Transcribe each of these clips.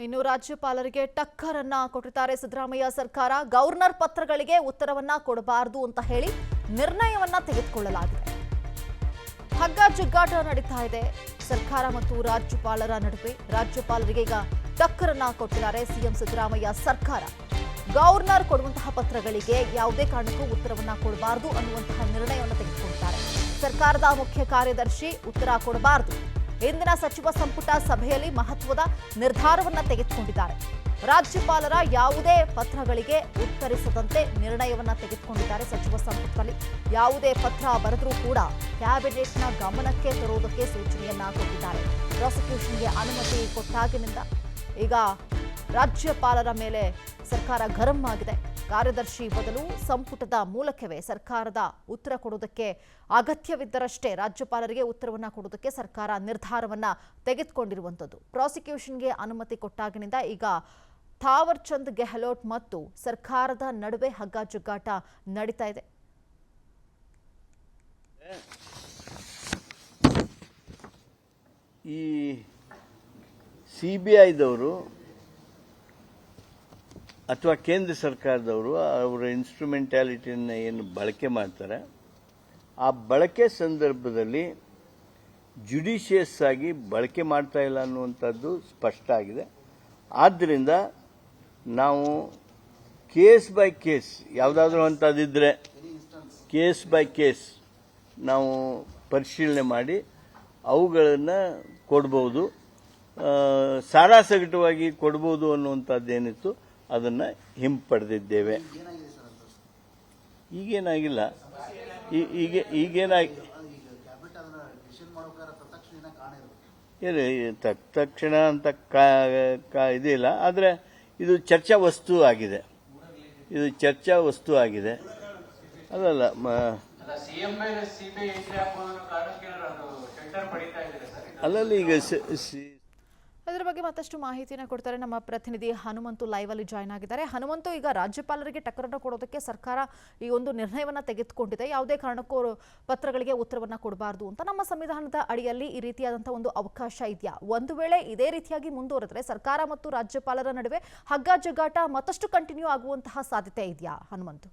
ಇನ್ನು ರಾಜ್ಯಪಾಲರಿಗೆ ಟಕ್ಕರನ್ನ ಕೊಟ್ಟಿದ್ದಾರೆ ಸಿದ್ದರಾಮಯ್ಯ ಸರ್ಕಾರ. ಗವರ್ನರ್ ಪತ್ರಗಳಿಗೆ ಉತ್ತರವನ್ನ ಕೊಡಬಾರದು ಅಂತ ಹೇಳಿ ನಿರ್ಣಯವನ್ನ ತೆಗೆದುಕೊಳ್ಳಲಾಗಿದೆ. ಹಗ್ಗ ಜಗ್ಗಾಟ ನಡೀತಾ ಇದೆ ಸರ್ಕಾರ ಮತ್ತು ರಾಜ್ಯಪಾಲರ ನಡುವೆ. ರಾಜ್ಯಪಾಲರಿಗೆ ಈಗ ಟಕ್ಕರನ್ನ ಕೊಟ್ಟಿದ್ದಾರೆ ಸಿಎಂ ಸಿದ್ದರಾಮಯ್ಯ ಸರ್ಕಾರ. ಗವರ್ನರ್ ಕೊಡುವಂತಹ ಪತ್ರಗಳಿಗೆ ಯಾವುದೇ ಕಾರಣಕ್ಕೂ ಉತ್ತರವನ್ನ ಕೊಡಬಾರದು ಅನ್ನುವಂತಹ ನಿರ್ಣಯವನ್ನು ತೆಗೆದುಕೊಂಡಿದ್ದಾರೆ. ಸರ್ಕಾರದ ಮುಖ್ಯ ಕಾರ್ಯದರ್ಶಿ ಉತ್ತರ ಕೊಡಬಾರದು. ಇಂದಿನ ಸಚಿವ ಸಂಪುಟ ಸಭೆಯಲ್ಲಿ ಮಹತ್ವದ ನಿರ್ಧಾರವನ್ನ ತೆಗೆದುಕೊಂಡಿದ್ದಾರೆ. ರಾಜ್ಯಪಾಲರ ಯಾವುದೇ ಪತ್ರಗಳಿಗೆ ಉತ್ತರಿಸದಂತೆ ನಿರ್ಣಯವನ್ನ ತೆಗೆದುಕೊಂಡಿದ್ದಾರೆ. ಸಚಿವ ಸಂಪುಟದಲ್ಲಿ ಯಾವುದೇ ಪತ್ರ ಬರೆದರೂ ಕೂಡ ಕ್ಯಾಬಿನೆಟ್ನ ಗಮನಕ್ಕೆ ತರುವುದಕ್ಕೆ ಸೂಚನೆಯನ್ನ ಕೊಟ್ಟಿದ್ದಾರೆ. ಪ್ರಾಸಿಕ್ಯೂಷನ್ಗೆ ಅನುಮತಿ ಕೊಟ್ಟಾಗಿನಿಂದ ಈಗ ರಾಜ್ಯಪಾಲರ ಮೇಲೆ ಸರ್ಕಾರ ಗರಂ ಆಗಿದೆ. ಕಾರ್ಯದರ್ಶಿ ಬದಲು ಸಂಪುಟದ ಮೂಲಕವೇ ಸರ್ಕಾರದ ಉತ್ತರ ಕೊಡುವುದಕ್ಕೆ ಅಗತ್ಯವಿದ್ದರಷ್ಟೇ ರಾಜ್ಯಪಾಲರಿಗೆ ಉತ್ತರವನ್ನ ಕೊಡುವುದಕ್ಕೆ ಸರ್ಕಾರ ನಿರ್ಧಾರವನ್ನ ತೆಗೆದುಕೊಂಡಿರುವಂಥದ್ದು. ಪ್ರಾಸಿಕ್ಯೂಷನ್ಗೆ ಅನುಮತಿ ಕೊಟ್ಟಾಗಿನಿಂದ ಈಗ ಥಾವರ್ ಚಂದ್ ಗೆಹ್ಲೋಟ್ ಮತ್ತು ಸರ್ಕಾರದ ನಡುವೆ ಹಗ್ಗ ಜಗ್ಗಾಟ ನಡೀತಾ ಇದೆ. ಈ ಸಿಬಿಐದವರು ಅಥವಾ ಕೇಂದ್ರ ಸರ್ಕಾರದವರು ಅವರ ಇನ್ಸ್ಟ್ರೂಮೆಂಟಾಲಿಟಿಯನ್ನು ಏನು ಬಳಕೆ ಮಾಡ್ತಾರೆ, ಆ ಬಳಕೆ ಸಂದರ್ಭದಲ್ಲಿ ಜುಡಿಷಿಯಸ್ ಆಗಿ ಬಳಕೆ ಮಾಡ್ತಾ ಇಲ್ಲ ಅನ್ನುವಂಥದ್ದು ಸ್ಪಷ್ಟ ಆಗಿದೆ. ಆದ್ದರಿಂದ ನಾವು ಕೇಸ್ ಬೈ ಕೇಸ್ ಯಾವುದಾದ್ರೂ ಅಂಥದ್ದಿದ್ದರೆ ಕೇಸ್ ಬೈ ಕೇಸ್ ನಾವು ಪರಿಶೀಲನೆ ಮಾಡಿ ಅವುಗಳನ್ನು ಕೊಡ್ಬೋದು, ಸಾರಾಸಗಟವಾಗಿ ಕೊಡ್ಬೋದು ಅನ್ನುವಂಥದ್ದೇನಿತ್ತು ಅದನ್ನು ಹಿಂಪಡೆದಿದ್ದೇವೆ. ಈಗೇನಾಗಿಲ್ಲ, ಈಗೇನಾಗಿ ತಕ್ಷಣ ಅಂತ ಇದಿಲ್ಲ. ಆದರೆ ಇದು ಚರ್ಚಾ ವಸ್ತು ಆಗಿದೆ. ಅದಲ್ಲ ಅಲ್ಲಲ್ಲಿ ಈಗ ಇದರ ಬಗ್ಗೆ ಮತ್ತಷ್ಟು ಮಾಹಿತಿಯನ್ನು ಕೊಡ್ತಾರೆ ನಮ್ಮ ಪ್ರತಿನಿಧಿ ಹನುಮಂತು ಲೈವ್ ಅಲ್ಲಿ ಜಾಯ್ನ್ ಆಗಿದ್ದಾರೆ. ಹನುಮಂತು, ಈಗ ರಾಜ್ಯಪಾಲರಿಗೆ ಟಕ್ಕರನ್ನು ಕೊಡೋದಕ್ಕೆ ಸರ್ಕಾರ ಈ ಒಂದು ನಿರ್ಣಯವನ್ನ ತೆಗೆದುಕೊಂಡಿದೆ. ಯಾವುದೇ ಕಾರಣಕ್ಕೂ ಪತ್ರಗಳಿಗೆ ಉತ್ತರವನ್ನ ಕೊಡಬಾರದು ಅಂತ. ನಮ್ಮ ಸಂವಿಧಾನದ ಅಡಿಯಲ್ಲಿ ಈ ರೀತಿಯಾದಂತಹ ಒಂದು ಅವಕಾಶ ಇದೆಯಾ? ಒಂದು ವೇಳೆ ಇದೇ ರೀತಿಯಾಗಿ ಮುಂದುವರೆದ್ರೆ ಸರ್ಕಾರ ಮತ್ತು ರಾಜ್ಯಪಾಲರ ನಡುವೆ ಹಗ್ಗ ಜಗ್ಗಾಟ ಮತ್ತಷ್ಟು ಕಂಟಿನ್ಯೂ ಆಗುವಂತಹ ಸಾಧ್ಯತೆ ಇದೆಯಾ ಹನುಮಂತು?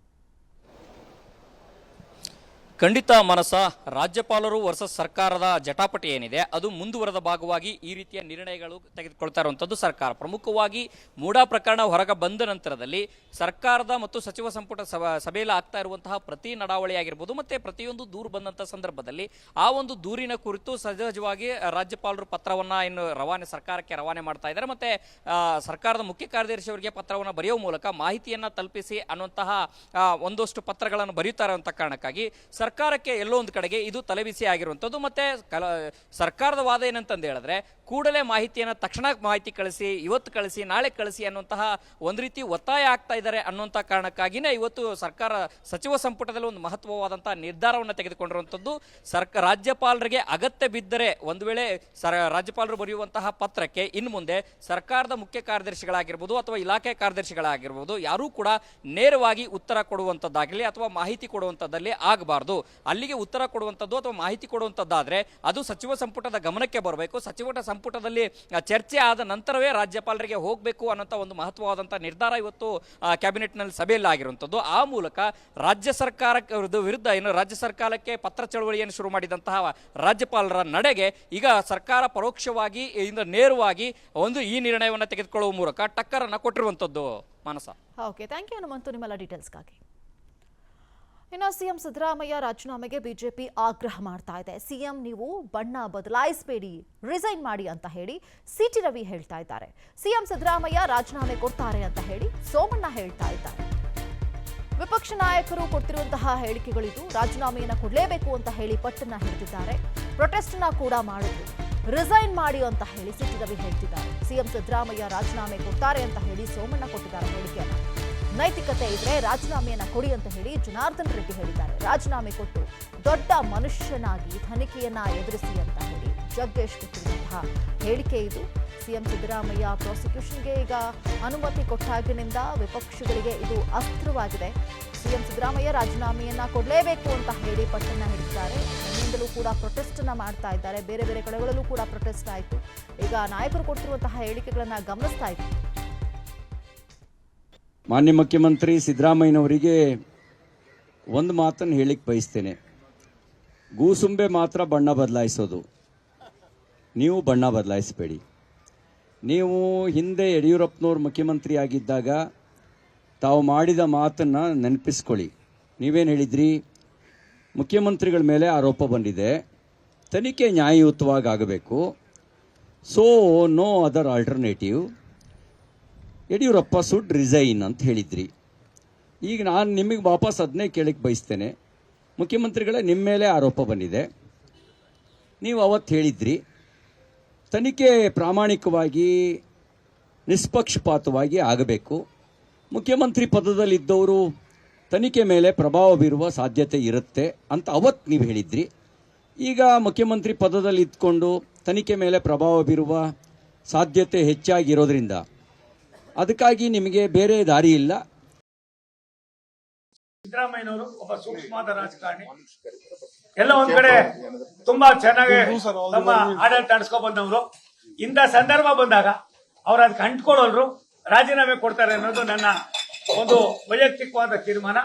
ಖಂಡಿತ ಮನಸ, ರಾಜ್ಯಪಾಲರು ವರ್ಸಸ್ ಸರ್ಕಾರದ ಜಟಾಪಟಿ ಏನಿದೆ ಅದು ಮುಂದುವರೆದ ಭಾಗವಾಗಿ ಈ ರೀತಿಯ ನಿರ್ಣಯಗಳು ತೆಗೆದುಕೊಳ್ತಾ ಇರುವಂಥದ್ದು ಸರ್ಕಾರ. ಪ್ರಮುಖವಾಗಿ ಮೂಡಾ ಪ್ರಕರಣ ಹೊರಗೆ ಬಂದ ನಂತರದಲ್ಲಿ ಸರ್ಕಾರದ ಮತ್ತು ಸಚಿವ ಸಂಪುಟ ಸಭೆಯಲ್ಲಿ ಆಗ್ತಾ ಇರುವಂತಹ ಪ್ರತಿ ನಡಾವಳಿ ಆಗಿರ್ಬೋದು ಮತ್ತೆ ಪ್ರತಿಯೊಂದು ದೂರು ಬಂದಂತಹ ಸಂದರ್ಭದಲ್ಲಿ ಆ ಒಂದು ದೂರಿನ ಕುರಿತು ಸಹಜವಾಗಿ ರಾಜ್ಯಪಾಲರು ಪತ್ರವನ್ನ ಇನ್ನು ಸರ್ಕಾರಕ್ಕೆ ರವಾನೆ ಮಾಡ್ತಾ ಇದ್ದಾರೆ. ಮತ್ತೆ ಸರ್ಕಾರದ ಮುಖ್ಯ ಕಾರ್ಯದರ್ಶಿ ಅವರಿಗೆ ಪತ್ರವನ್ನು ಬರೆಯುವ ಮೂಲಕ ಮಾಹಿತಿಯನ್ನ ತಲುಪಿಸಿ ಅನ್ನುವಂತಹ ಒಂದಷ್ಟು ಪತ್ರಗಳನ್ನು ಬರೆಯುತ್ತಾರೆ ಅಂತ ಕಾರಣಕ್ಕಾಗಿ ಸರ್ಕಾರಕ್ಕೆ ಎಲ್ಲೋ ಒಂದು ಕಡೆಗೆ ಇದು ತಲೆಬಿಸಿ ಆಗಿರುವಂಥದ್ದು. ಮತ್ತೆ ಸರ್ಕಾರದ ವಾದ ಏನಂತಂದು ಹೇಳಿದ್ರೆ ಕೂಡಲೇ ಮಾಹಿತಿಯನ್ನು ತಕ್ಷಣ ಮಾಹಿತಿ ಕಳಿಸಿ, ಇವತ್ತು ಕಳಿಸಿ, ನಾಳೆ ಕಳಿಸಿ ಅನ್ನುವಂತಹ ಒಂದು ರೀತಿ ಒತ್ತಾಯ ಆಗ್ತಾ ಇದ್ದಾರೆ ಅನ್ನುವಂಥ ಕಾರಣಕ್ಕಾಗಿಯೇ ಇವತ್ತು ಸರ್ಕಾರ ಸಚಿವ ಸಂಪುಟದಲ್ಲಿ ಒಂದು ಮಹತ್ವವಾದಂತಹ ನಿರ್ಧಾರವನ್ನು ತೆಗೆದುಕೊಂಡಿರುವಂಥದ್ದು. ರಾಜ್ಯಪಾಲರಿಗೆ ಅಗತ್ಯ ಬಿದ್ದರೆ ಒಂದು ವೇಳೆ ರಾಜ್ಯಪಾಲರು ಬರೆಯುವಂತಹ ಪತ್ರಕ್ಕೆ ಇನ್ನು ಮುಂದೆ ಸರ್ಕಾರದ ಮುಖ್ಯ ಕಾರ್ಯದರ್ಶಿಗಳಾಗಿರ್ಬೋದು ಅಥವಾ ಇಲಾಖೆ ಕಾರ್ಯದರ್ಶಿಗಳಾಗಿರ್ಬೋದು ಯಾರೂ ಕೂಡ ನೇರವಾಗಿ ಉತ್ತರ ಕೊಡುವಂಥದ್ದಾಗಲಿ ಅಥವಾ ಮಾಹಿತಿ ಕೊಡುವಂಥದ್ದಲ್ಲಿ ಆಗಬಾರ್ದು. ಅಲ್ಲಿಗೆ ಉತ್ತರ ಕೊಡುವಂಥದ್ದು ಅಥವಾ ಮಾಹಿತಿ ಕೊಡುವಂಥದ್ದಾದ್ರೆ ಅದು ಸಚಿವ ಸಂಪುಟದ ಗಮನಕ್ಕೆ ಬರಬೇಕು. ಸಚಿವ ಸಂಪುಟದಲ್ಲಿ ಚರ್ಚೆ ಆದ ನಂತರವೇ ರಾಜ್ಯಪಾಲರಿಗೆ ಹೋಗಬೇಕು ಅನ್ನೋಂಥ ಒಂದು ಮಹತ್ವವಾದಂತಹ ನಿರ್ಧಾರ ಇವತ್ತು ಕ್ಯಾಬಿನೆಟ್ನಲ್ಲಿ ಸಭೆಯಲ್ಲಿ ಆಗಿರುವಂಥದ್ದು. ಆ ಮೂಲಕ ರಾಜ್ಯ ಸರ್ಕಾರದ ವಿರುದ್ಧ ಏನು ರಾಜ್ಯ ಸರ್ಕಾರಕ್ಕೆ ಪತ್ರ ಚಳವಳಿಯನ್ನು ಶುರು ಮಾಡಿದಂತಹ ರಾಜ್ಯಪಾಲರ ನಡೆಗೆ ಈಗ ಸರ್ಕಾರ ಪರೋಕ್ಷವಾಗಿ ನೇರವಾಗಿ ಒಂದು ಈ ನಿರ್ಣಯವನ್ನು ತೆಗೆದುಕೊಳ್ಳುವ ಮೂಲಕ ಟಕ್ಕರನ್ನು ಕೊಟ್ಟಿರುವಂಥದ್ದು. ಮಾನಸ, ಓಕೆ, ಥ್ಯಾಂಕ್ ಯು ಹನುಮಂತು ನಿಮ್ಮೆಲ್ಲ ಡೀಟೇಲ್ಸ್ಗಾಗಿ. ಇನ್ನು ಸಿಎಂ ಸಿದ್ದರಾಮಯ್ಯ ರಾಜೀನಾಮೆಗೆ ಬಿಜೆಪಿ ಆಗ್ರಹ ಮಾಡ್ತಾ ಇದೆ. ಸಿಎಂ ನೀವು ಬಣ್ಣ ಬದಲಾಯಿಸಬೇಡಿ, ರಿಸೈನ್ ಮಾಡಿ ಅಂತ ಹೇಳಿ ಸಿಟಿ ರವಿ ಹೇಳ್ತಾ ಇದ್ದಾರೆ. ಸಿಎಂ ಸಿದ್ದರಾಮಯ್ಯ ರಾಜೀನಾಮೆ ಕೊಡ್ತಾರೆ ಅಂತ ಹೇಳಿ ಸೋಮಣ್ಣ ಹೇಳ್ತಾ ಇದ್ದಾರೆ. ವಿಪಕ್ಷ ನಾಯಕರು ಕೊಡ್ತಿರುವಂತಹ ಹೇಳಿಕೆಗಳಿದು. ರಾಜೀನಾಮೆಯನ್ನ ಕೊಡಲೇಬೇಕು ಅಂತ ಹೇಳಿ ಪಟ್ಟನ್ನ ಹಿಡಿದಿದ್ದಾರೆ. ಪ್ರೊಟೆಸ್ಟ್ ನ ಕೂಡ ಮಾಡಿದ್ರು. ರಿಸೈನ್ ಮಾಡಿ ಅಂತ ಹೇಳಿ ಸಿಟಿ ರವಿ ಹೇಳ್ತಿದ್ದಾರೆ. ಸಿಎಂ ಸಿದ್ದರಾಮಯ್ಯ ರಾಜೀನಾಮೆ ಕೊಡ್ತಾರೆ ಅಂತ ಹೇಳಿ ಸೋಮಣ್ಣ ಕೊಟ್ಟಿದ್ದಾರೆ ಹೇಳಿಕೆಯನ್ನ. ನೈತಿಕತೆ ಇದ್ರೆ ರಾಜೀನಾಮೆಯನ್ನ ಕೊಡಿ ಅಂತ ಹೇಳಿ ಜನಾರ್ದನ್ ರೆಡ್ಡಿ ಹೇಳಿದ್ದಾರೆ. ರಾಜೀನಾಮೆ ಕೊಟ್ಟು ದೊಡ್ಡ ಮನುಷ್ಯನಾಗಿ ತನಿಖೆಯನ್ನ ಎದುರಿಸಿ ಅಂತ ಹೇಳಿ ಜಗ್ಗೇಶ್ ಕೊಟ್ಟಿರುವಂತಹ ಹೇಳಿಕೆ ಇದು. ಸಿಎಂ ಸಿದ್ದರಾಮಯ್ಯ ಪ್ರಾಸಿಕ್ಯೂಷನ್ಗೆ ಈಗ ಅನುಮತಿ ಕೊಟ್ಟಾಗಿನಿಂದ ವಿಪಕ್ಷಗಳಿಗೆ ಇದು ಅಸ್ತ್ರವಾಗಿದೆ. ಸಿಎಂ ಸಿದ್ದರಾಮಯ್ಯ ರಾಜೀನಾಮೆಯನ್ನ ಕೊಡಲೇಬೇಕು ಅಂತ ಹೇಳಿ ಪಟ್ಟನ್ನ ಹಿಡಿದಿದ್ದಾರೆ. ಕಡೆಯಿಂದಲೂ ಕೂಡ ಪ್ರೊಟೆಸ್ಟ್ ಅನ್ನ ಮಾಡ್ತಾ ಇದ್ದಾರೆ. ಬೇರೆ ಬೇರೆ ಕಡೆಗಳಲ್ಲೂ ಕೂಡ ಪ್ರೊಟೆಸ್ಟ್ ಆಯಿತು. ಈಗ ನಾಯಕರು ಕೊಡ್ತಿರುವಂತಹ ಹೇಳಿಕೆಗಳನ್ನ ಗಮನಿಸ್ತಾ ಇದ್ದೀವಿ. ಮಾನ್ಯ ಮುಖ್ಯಮಂತ್ರಿ ಸಿದ್ದರಾಮಯ್ಯನವರಿಗೆ ಒಂದು ಮಾತನ್ನು ಹೇಳಿಕ್ಕೆ ಬಯಸ್ತೇನೆ. ಗೂಸುಂಬೆ ಮಾತ್ರ ಬಣ್ಣ ಬದಲಾಯಿಸೋದು, ನೀವು ಬಣ್ಣ ಬದಲಾಯಿಸಬೇಡಿ. ನೀವು ಹಿಂದೆ ಯಡಿಯೂರಪ್ಪನವ್ರು ಮುಖ್ಯಮಂತ್ರಿ ಆಗಿದ್ದಾಗ ತಾವು ಮಾಡಿದ ಮಾತನ್ನು ನೆನಪಿಸ್ಕೊಳ್ಳಿ. ನೀವೇನು ಹೇಳಿದ್ರಿ? ಮುಖ್ಯಮಂತ್ರಿಗಳ ಮೇಲೆ ಆರೋಪ ಬಂದಿದೆ, ತನಿಖೆ ನ್ಯಾಯಯುತವಾಗಿ ಆಗಬೇಕು, so no other alternative, Yediyurappa should resign ಅಂತ ಹೇಳಿದ್ರಿ. ಈಗ ನಾನು ನಿಮಗೆ ವಾಪಸ್ ಅದನ್ನೇ ಕೇಳಕ್ಕೆ ಬಯಸ್ತೇನೆ. ಮುಖ್ಯಮಂತ್ರಿಗಳೇ, ನಿಮ್ಮ ಮೇಲೆ ಆರೋಪ ಬಂದಿದೆ, ನೀವು ಅವತ್ತು ಹೇಳಿದ್ರಿ ತನಿಖೆ ಪ್ರಾಮಾಣಿಕವಾಗಿ ನಿಷ್ಪಕ್ಷಪಾತವಾಗಿ ಆಗಬೇಕು, ಮುಖ್ಯಮಂತ್ರಿ ಪದದಲ್ಲಿದ್ದವರು ತನಿಖೆ ಮೇಲೆ ಪ್ರಭಾವ ಬೀರುವ ಸಾಧ್ಯತೆ ಇರುತ್ತೆ ಅಂತ ಅವತ್ತು ನೀವು ಹೇಳಿದ್ರಿ. ಈಗ ಮುಖ್ಯಮಂತ್ರಿ ಪದದಲ್ಲಿ ಇದ್ಕೊಂಡು ತನಿಖೆ ಮೇಲೆ ಪ್ರಭಾವ ಬೀರುವ ಸಾಧ್ಯತೆ ಹೆಚ್ಚಾಗಿರೋದ್ರಿಂದ ಅದಕ್ಕಾಗಿ ನಿಮಗೆ ಬೇರೆ ದಾರಿ ಇಲ್ಲ. ಸಿದ್ದರಾಮಯ್ಯನವರು ಒಬ್ಬ ಸೂಕ್ಷ್ಮವಾದ ರಾಜಕಾರಣಿ, ಎಲ್ಲ ಒಂದ್ ಕಡೆ ತುಂಬಾ ಚೆನ್ನಾಗಿ ನಮ್ಮ ಆಡಳಿತ ನಡೆಸ್ಕೊ ಬಂದವರು. ಇಂಥ ಸಂದರ್ಭ ಬಂದಾಗ ಅವ್ರು ಅದಕ್ಕೆ ಅಂಟ್ಕೊಳ್ಳೋರು ರಾಜೀನಾಮೆ ಕೊಡ್ತಾರೆ ಅನ್ನೋದು ನನ್ನ ಒಂದು ವೈಯಕ್ತಿಕವಾದ ತೀರ್ಮಾನ.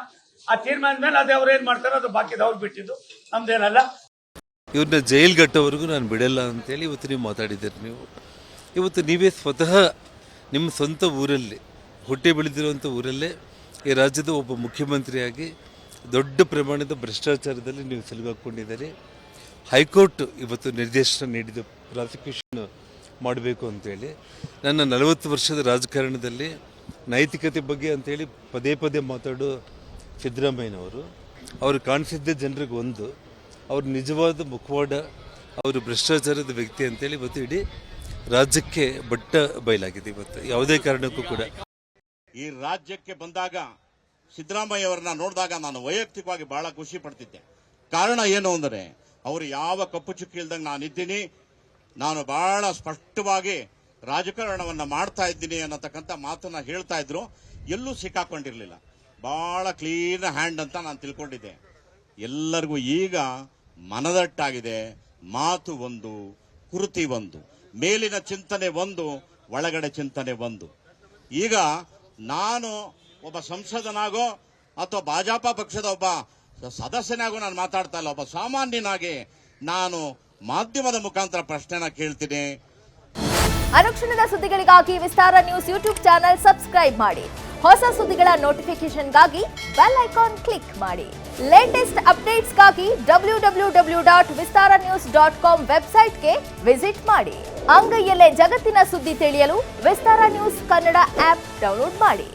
ಆ ತೀರ್ಮಾನದ ಮೇಲೆ ಅದೇ ಅವ್ರು ಏನ್ ಮಾಡ್ತಾರೋ ಅದು ಬಾಕಿದವ್ರು ಬಿಟ್ಟಿದ್ದು, ನಮ್ದೇನಲ್ಲ. ಇವ್ರನ್ನ ಜೈಲ್ ಗಟ್ಟೋವರೆಗೂ ನಾನು ಬಿಡಲ್ಲ ಅಂತೇಳಿ ಇವತ್ತು ನೀವು ಮಾತಾಡಿದ್ದೀರಿ. ಇವತ್ತು ನೀವೇ ಸ್ವತಃ ನಿಮ್ಮ ಸ್ವಂತ ಊರಲ್ಲಿ ಹುಟ್ಟಿ ಬೆಳೆದಿರುವಂಥ ಊರಲ್ಲೇ ಈ ರಾಜ್ಯದ ಒಬ್ಬ ಮುಖ್ಯಮಂತ್ರಿಯಾಗಿ ದೊಡ್ಡ ಪ್ರಮಾಣದ ಭ್ರಷ್ಟಾಚಾರದಲ್ಲಿ ನೀವು ಸಿಲುಗಾಕೊಂಡಿದ್ದೀರಿ. ಹೈಕೋರ್ಟ್ ಇವತ್ತು ನಿರ್ದೇಶನ ನೀಡಿದ ಪ್ರಾಸಿಕ್ಯೂಷನ್ ಮಾಡಬೇಕು ಅಂತೇಳಿ. ನನ್ನ 40 ವರ್ಷದ ರಾಜಕಾರಣದಲ್ಲಿ ನೈತಿಕತೆ ಬಗ್ಗೆ ಅಂತೇಳಿ ಪದೇ ಪದೇ ಮಾತಾಡೋ ಸಿದ್ದರಾಮಯ್ಯನವರು, ಅವರು ಕಾಣಿಸಿದ್ದೇ ಜನರಿಗೆ ಒಂದು, ಅವ್ರ ನಿಜವಾದ ಮುಖವಾಡ, ಅವರು ಭ್ರಷ್ಟಾಚಾರದ ವ್ಯಕ್ತಿ ಅಂತೇಳಿ ಇವತ್ತು ಇಡೀ ರಾಜ್ಯಕ್ಕೆ ಬಟ್ಟ ಬಯಲಾಗಿದೆ. ಇವತ್ತು ಯಾವುದೇ ಕಾರಣಕ್ಕೂ ಕೂಡ ಈ ರಾಜ್ಯಕ್ಕೆ ಬಂದಾಗ ಸಿದ್ದರಾಮಯ್ಯ ಅವರನ್ನ ನೋಡಿದಾಗ ನಾನು ವೈಯಕ್ತಿಕವಾಗಿ ಬಹಳ ಖುಷಿ ಪಡ್ತಿದ್ದೆ. ಕಾರಣ ಏನು ಅಂದರೆ, ಅವರು ಯಾವ ಕಪ್ಪು ಚುಕ್ಕಿ ಇಲ್ದಂಗೆ ನಾನಿದ್ದೀನಿ, ನಾನು ಬಹಳ ಸ್ಪಷ್ಟವಾಗಿ ರಾಜಕಾರಣವನ್ನ ಮಾಡ್ತಾ ಇದ್ದೀನಿ ಅನ್ನತಕ್ಕಂಥ ಮಾತನ್ನ ಹೇಳ್ತಾ ಇದ್ರು. ಎಲ್ಲೂ ಸಿಕ್ಕಾಕೊಂಡಿರ್ಲಿಲ್ಲ, ಬಹಳ ಕ್ಲೀನ್ ಹ್ಯಾಂಡ್ ಅಂತ ನಾನು ತಿಳ್ಕೊಂಡಿದ್ದೆ. ಎಲ್ಲರಿಗೂ ಈಗ ಮನದಟ್ಟಾಗಿದೆ. ಮಾತು ಒಂದು, ಕೃತಿ ಒಂದು, ಮೇಲಿನ ಚಿಂತನೆ ಒಂದು, ಒಳಗಡೆ ಚಿಂತನೆ ಒಂದು. ಈಗ ನಾನು ಒಬ್ಬ ಸಂಸದನಾಗೋ ಅಥವಾ ಭಾಜಪಾ ಪಕ್ಷದ ಒಬ್ಬ ಸದಸ್ಯನಾಗೋ ನಾನು ಮಾತಾಡ್ತಾ ಇಲ್ಲ. ಒಬ್ಬ ಸಾಮಾನ್ಯನಾಗಿ ನಾನು ಮಾಧ್ಯಮದ ಮುಖಾಂತರ ಪ್ರಶ್ನೆನ ಕೇಳ್ತೀನಿ. ಅನುಕ್ಷಣದ ಸುದ್ದಿಗಳಿಗಾಗಿ ವಿಸ್ತಾರ ನ್ಯೂಸ್ ಯೂಟ್ಯೂಬ್ ಚಾನೆಲ್ ಸಬ್ಸ್ಕ್ರೈಬ್ ಮಾಡಿ. ಹೊಸ ಸುದ್ದಿಗಳ ನೋಟಿಫಿಕೇಶನ್ಗಾಗಿ ಬೆಲ್ ಐಕಾನ್ ಕ್ಲಿಕ್ ಮಾಡಿ. ಲೇಟೆಸ್ಟ್ ಅಪ್ಡೇಟ್ಸ್ಗಾಗಿ www.vistaranews.com ವೆಬ್ಸೈಟ್ಗೆ ವಿಸಿಟ್ ಮಾಡಿ. ಅಂಗೈಯಲ್ಲೇ ಜಗತ್ತಿನ ಸುದ್ದಿ ತಿಳಿಯಲು ವಿಸ್ತಾರ ನ್ಯೂಸ್ ಕನ್ನಡ ಆಪ್ ಡೌನ್ಲೋಡ್ ಮಾಡಿ.